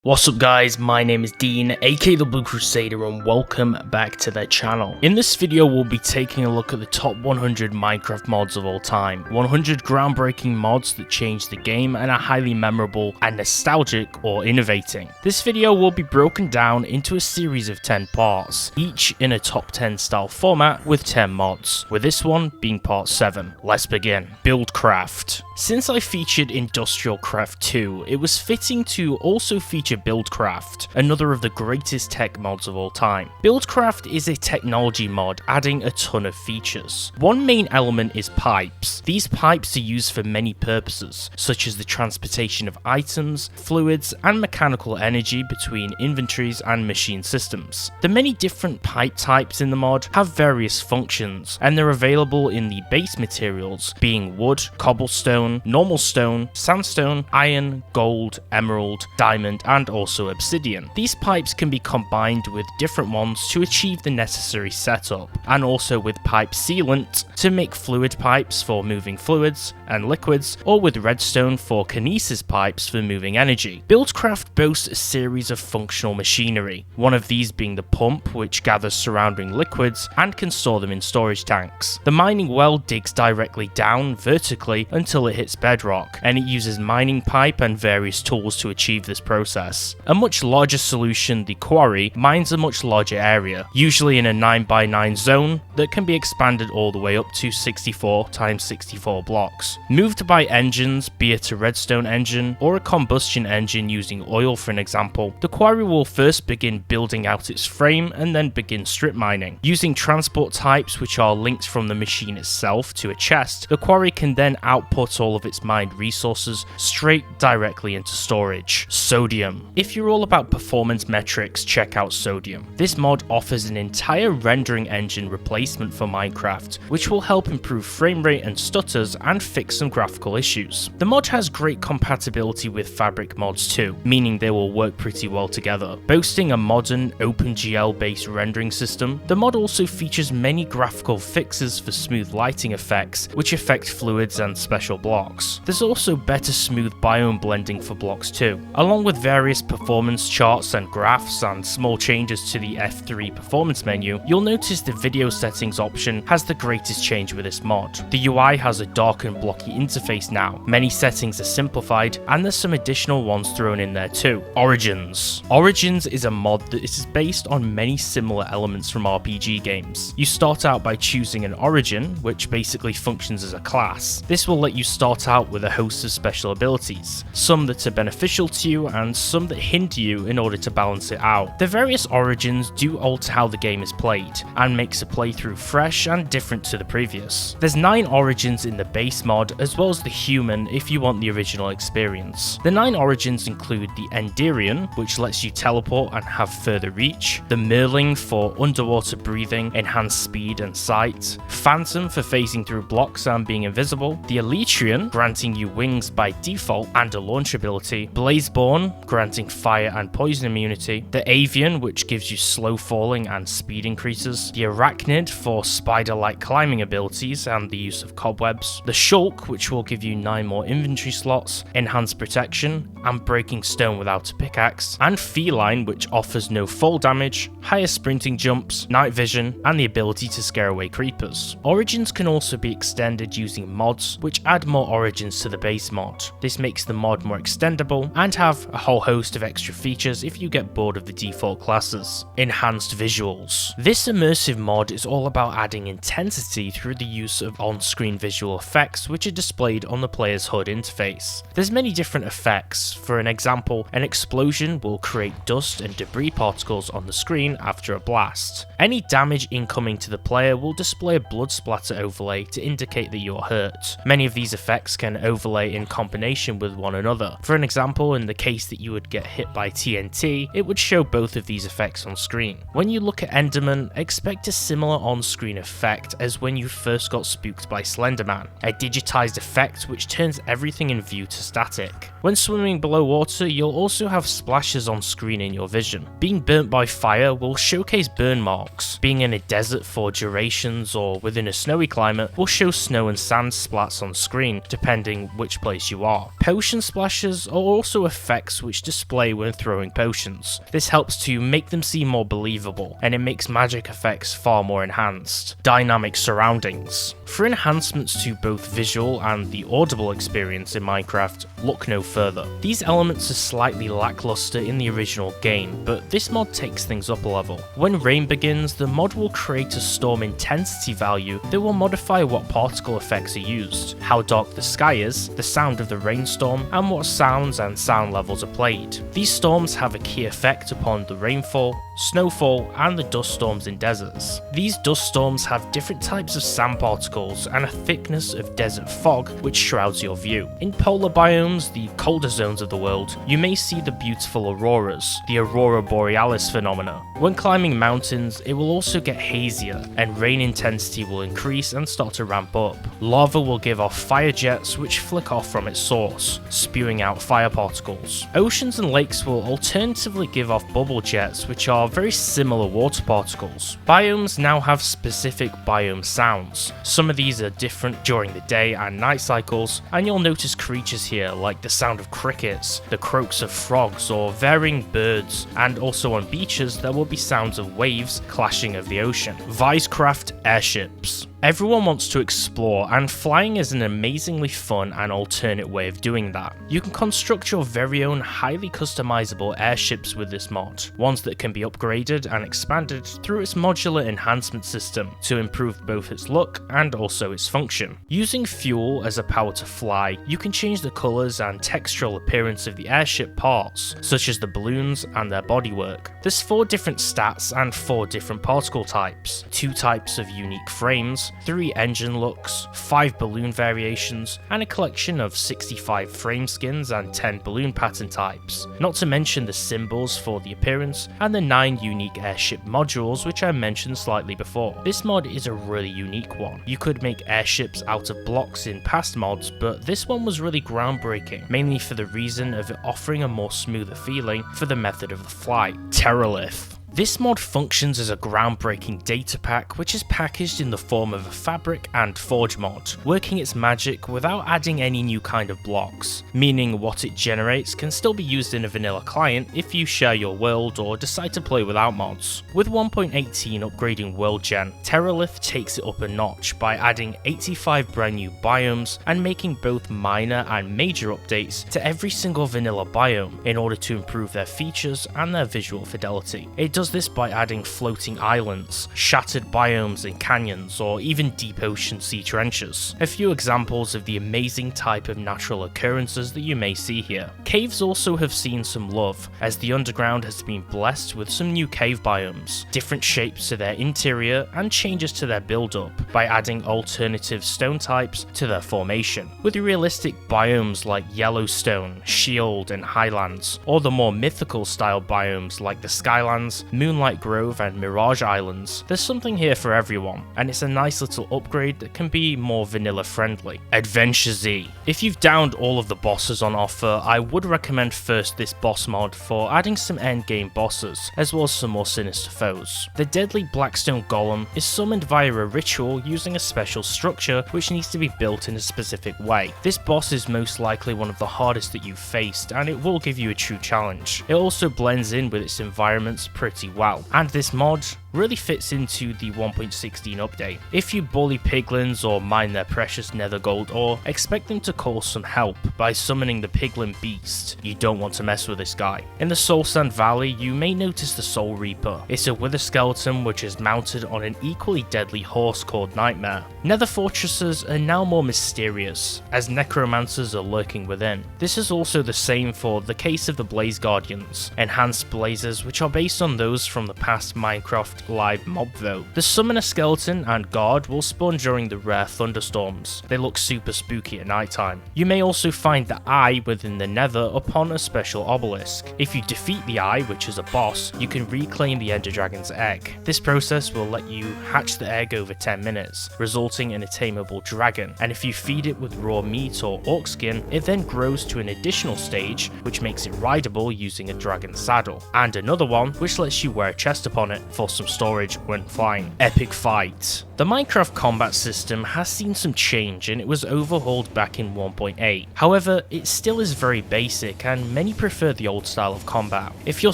What's up guys, my name is Dean, aka the Blue Crusader, and welcome back to their channel. In this video we'll be taking a look at the top 100 Minecraft mods of all time. 100 groundbreaking mods that changed the game and are highly memorable and nostalgic or innovating. This video will be broken down into a series of 10 parts, each in a top 10 style format with 10 mods, with this one being part 7. Let's begin. Buildcraft. Since I featured Industrial Craft 2, it was fitting to also feature Buildcraft, another of the greatest tech mods of all time. Buildcraft is a technology mod adding a ton of features. One main element is pipes. These pipes are used for many purposes, such as the transportation of items, fluids, and mechanical energy between inventories and machine systems. The many different pipe types in the mod have various functions, and they're available in the base materials being wood, cobblestone, normal stone, sandstone, iron, gold, emerald, diamond, and also obsidian. These pipes can be combined with different ones to achieve the necessary setup, and also with pipe sealant to make fluid pipes for moving fluids and liquids, or with redstone for kinesis pipes for moving energy. Buildcraft boasts a series of functional machinery, one of these being the pump, which gathers surrounding liquids and can store them in storage tanks. The mining well digs directly down vertically until it hits bedrock, and it uses mining pipe and various tools to achieve this process. A much larger solution, the quarry, mines a much larger area, usually in a 9x9 zone that can be expanded all the way up to 64x64 blocks. Moved by engines, be it a redstone engine or a combustion engine using oil for an example, the quarry will first begin building out its frame and then begin strip mining. Using transport types which are linked from the machine itself to a chest, the quarry can then output all of its mined resources straight directly into storage. Sodium. If you're all about performance metrics, check out Sodium. This mod offers an entire rendering engine replacement for Minecraft, which will help improve frame rate and stutters and fix some graphical issues. The mod has great compatibility with Fabric mods too, meaning they will work pretty well together. Boasting a modern OpenGL based rendering system, the mod also features many graphical fixes for smooth lighting effects, which affect fluids and special blocks. There's also better smooth biome blending for blocks too, along with various performance charts and graphs and small changes to the F3 performance menu. You'll notice the video settings option has the greatest change with this mod. The UI has a dark and blocky interface now, many settings are simplified, and there's some additional ones thrown in there too. Origins. Origins is a mod that is based on many similar elements from RPG games. You start out by choosing an origin, which basically functions as a class. This will let you start out with a host of special abilities, some that are beneficial to you and some that hinder you in order to balance it out. The various origins do alter how the game is played, and makes a playthrough fresh and different to the previous. There's 9 origins in the base mod, as well as the human if you want the original experience. The 9 origins include the Enderian, which lets you teleport and have further reach, the Merling for underwater breathing, enhanced speed and sight, Phantom for phasing through blocks and being invisible, the Elytrian, granting you wings by default and a launch ability, Blazeborn, granting fire and poison immunity, the Avian, which gives you slow falling and speed increases, the Arachnid for spider-like climbing abilities and the use of cobwebs, the Shulk, which will give you 9 more inventory slots, enhanced protection, and breaking stone without a pickaxe, and Feline, which offers no fall damage, higher sprinting jumps, night vision, and the ability to scare away creepers. Origins can also be extended using mods, which add more origins to the base mod. This makes the mod more extendable and have a whole host of extra features if you get bored of the default classes. EnhancedVisuals. This immersive mod is all about adding intensity through the use of on-screen visual effects which are displayed on the player's HUD interface. There's many different effects. For an example, an explosion will create dust and debris particles on the screen after a blast. Any damage incoming to the player will display a blood splatter overlay to indicate that you're hurt. Many of these effects can overlay in combination with one another. For an example, in the case that you would get hit by TNT, it would show both of these effects on screen. When you look at Enderman, expect a similar on-screen effect as when you first got spooked by Slenderman, a digitized effect which turns everything in view to static. When swimming below water, you'll also have splashes on screen in your vision. Being burnt by fire will showcase burn marks. Being in a desert for durations or within a snowy climate will show snow and sand splats on screen, depending which place you are. Potion splashes are also effects which display when throwing potions. This helps to make them seem more believable, and it makes magic effects far more enhanced. Dynamic surroundings. For enhancements to both visual and the audible experience in Minecraft, look no further. These elements are slightly lackluster in the original game, but this mod takes things up a level. When rain begins, the mod will create a storm intensity value that will modify what particle effects are used, how dark the sky is, the sound of the rainstorm, and what sounds and sound levels are played. These storms have a key effect upon the rainfall, snowfall, and the dust storms in deserts. These dust storms have different types of sand particles and a thickness of desert fog which shrouds your view. In polar biomes, the colder zones of the world, you may see the beautiful auroras, the aurora borealis phenomena. When climbing mountains, it will also get hazier, and rain intensity will increase and start to ramp up. Lava will give off fire jets which flick off from its source, spewing out fire particles. Oceans and lakes will alternatively give off bubble jets which are very similar water particles. Biomes now have specific biome sounds. Some of these are different during the day and night cycles, and you'll notice creatures here like the sound of crickets, the croaks of frogs, or varying birds, and also on beaches there will be sounds of waves clashing of the ocean. ViesCraft Airships. Everyone wants to explore, and flying is an amazingly fun and alternate way of doing that. You can construct your very own highly customizable airships with this mod, ones that can be upgraded and expanded through its modular enhancement system to improve both its look and also its function. Using fuel as a power to fly, you can change the colours and textural appearance of the airship parts, such as the balloons and their bodywork. There's 4 different stats and 4 different particle types, 2 types of unique frames, 3 engine looks, 5 balloon variations, and a collection of 65 frame skins and 10 balloon pattern types, not to mention the symbols for the appearance and the 9 unique airship modules which I mentioned slightly before. This mod is a really unique one. You could make airships out of blocks in past mods, but this one was really groundbreaking, mainly for the reason of it offering a more smoother feeling for the method of the flight. Terralith. This mod functions as a groundbreaking data pack which is packaged in the form of a fabric and forge mod, working its magic without adding any new kind of blocks, meaning what it generates can still be used in a vanilla client if you share your world or decide to play without mods. With 1.18 upgrading world gen, Terralith takes it up a notch by adding 85 brand new biomes and making both minor and major updates to every single vanilla biome in order to improve their features and their visual fidelity. It does this by adding floating islands, shattered biomes and canyons, or even deep ocean sea trenches. A few examples of the amazing type of natural occurrences that you may see here. Caves also have seen some love, as the underground has been blessed with some new cave biomes, different shapes to their interior, and changes to their build-up by adding alternative stone types to their formation, with realistic biomes like Yellowstone, Shield, and Highlands, or the more mythical style biomes like the Skylands, Moonlight Grove, and Mirage Islands. There's something here for everyone, and it's a nice little upgrade that can be more vanilla friendly. AdventureZ. If you've downed all of the bosses on offer, I would recommend first this boss mod for adding some endgame bosses, as well as some more sinister foes. The deadly Blackstone Golem is summoned via a ritual using a special structure which needs to be built in a specific way. This boss is most likely one of the hardest that you've faced, and it will give you a true challenge. It also blends in with its environments pretty well, and this mod really fits into the 1.16 update. If you bully piglins or mine their precious nether gold or expect them to call some help by summoning the piglin beast, you don't want to mess with this guy. In the Soul Sand Valley, you may notice the Soul Reaper. It's a wither skeleton which is mounted on an equally deadly horse called Nightmare. Nether fortresses are now more mysterious, as necromancers are lurking within. This is also the same for the case of the Blaze Guardians, enhanced blazes which are based on those from the past Minecraft live mob though. The Summoner Skeleton and Guard will spawn during the rare thunderstorms. They look super spooky at nighttime. You may also find the Eye within the Nether upon a special obelisk. If you defeat the Eye, which is a boss, you can reclaim the Ender Dragon's egg. This process will let you hatch the egg over 10 minutes, resulting in a tameable dragon, and if you feed it with raw meat or orc skin, it then grows to an additional stage which makes it rideable using a dragon saddle, and another one which lets you wear a chest upon it for some storage when flying. Epic Fight. The Minecraft combat system has seen some change and it was overhauled back in 1.8. However, it still is very basic and many prefer the old style of combat. If you're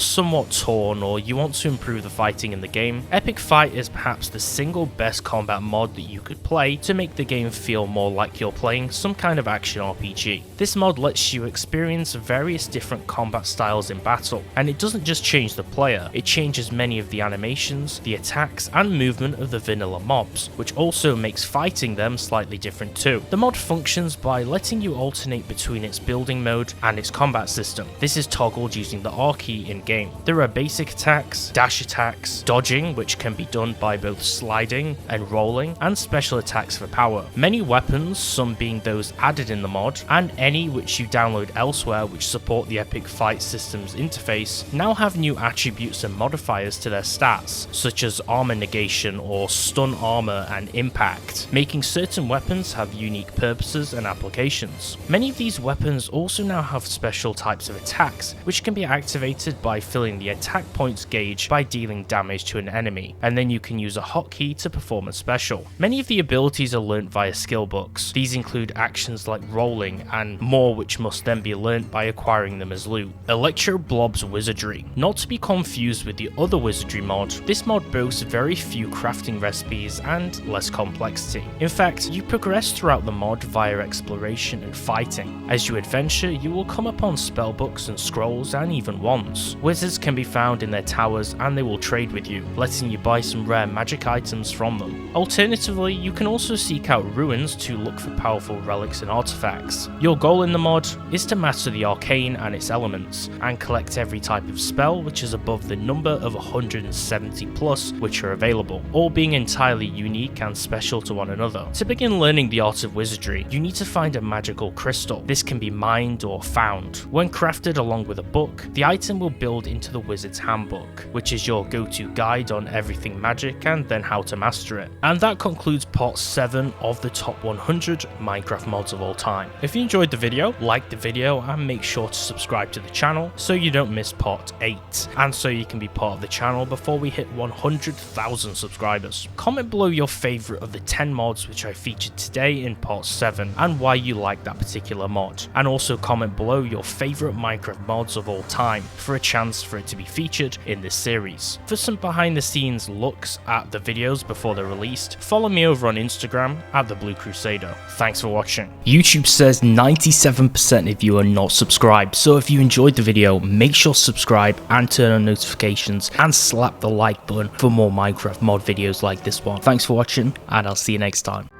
somewhat torn or you want to improve the fighting in the game, Epic Fight is perhaps the single best combat mod that you could play to make the game feel more like you're playing some kind of action RPG. This mod lets you experience various different combat styles in battle, and it doesn't just change the player, it changes many of the animations, the attacks and movement of the vanilla mobs, which also makes fighting them slightly different too. The mod functions by letting you alternate between its building mode and its combat system. This is toggled using the R key in game. There are basic attacks, dash attacks, dodging, which can be done by both sliding and rolling, and special attacks for power. Many weapons, some being those added in the mod, and any which you download elsewhere which support the Epic Fight system's interface, now have new attributes and modifiers to their stats, such as armor negation or stun armor and impact, making certain weapons have unique purposes and applications. Many of these weapons also now have special types of attacks, which can be activated by filling the attack points gauge by dealing damage to an enemy, and then you can use a hotkey to perform a special. Many of the abilities are learnt via skill books. These include actions like rolling and more, which must then be learnt by acquiring them as loot. Electroblob's Wizardry. Not to be confused with the other Wizardry mod, this mod boasts very few crafting recipes and less complexity. In fact, you progress throughout the mod via exploration and fighting. As you adventure, you will come upon spellbooks and scrolls and even wands. Wizards can be found in their towers and they will trade with you, letting you buy some rare magic items from them. Alternatively, you can also seek out ruins to look for powerful relics and artifacts. Your goal in the mod is to master the arcane and its elements, and collect every type of spell which is above the number of 170 plus which are available, all being entirely unique and special to one another. To begin learning the art of wizardry, you need to find a magical crystal. This can be mined or found. When crafted along with a book, the item will build into the wizard's handbook, which is your go-to guide on everything magic and then how to master it. And that concludes part 7 of the top 100 Minecraft mods of all time. If you enjoyed the video, like the video and make sure to subscribe to the channel so you don't miss part 8, and so you can be part of the channel before we hit 100,000 subscribers. Comment below your favourite of the 10 mods which I featured today in part 7 and why you like that particular mod, and also comment below your favourite Minecraft mods of all time for a chance for it to be featured in this series. For some behind the scenes looks at the videos before they're released, follow me over on Instagram at thebluecrusader. Thanks for watching. YouTube says 97% of you are not subscribed, so if you enjoyed the video, make sure to subscribe and turn on notifications and slap the like button for more Minecraft mod videos like this one. Thanks for watching, and I'll see you next time.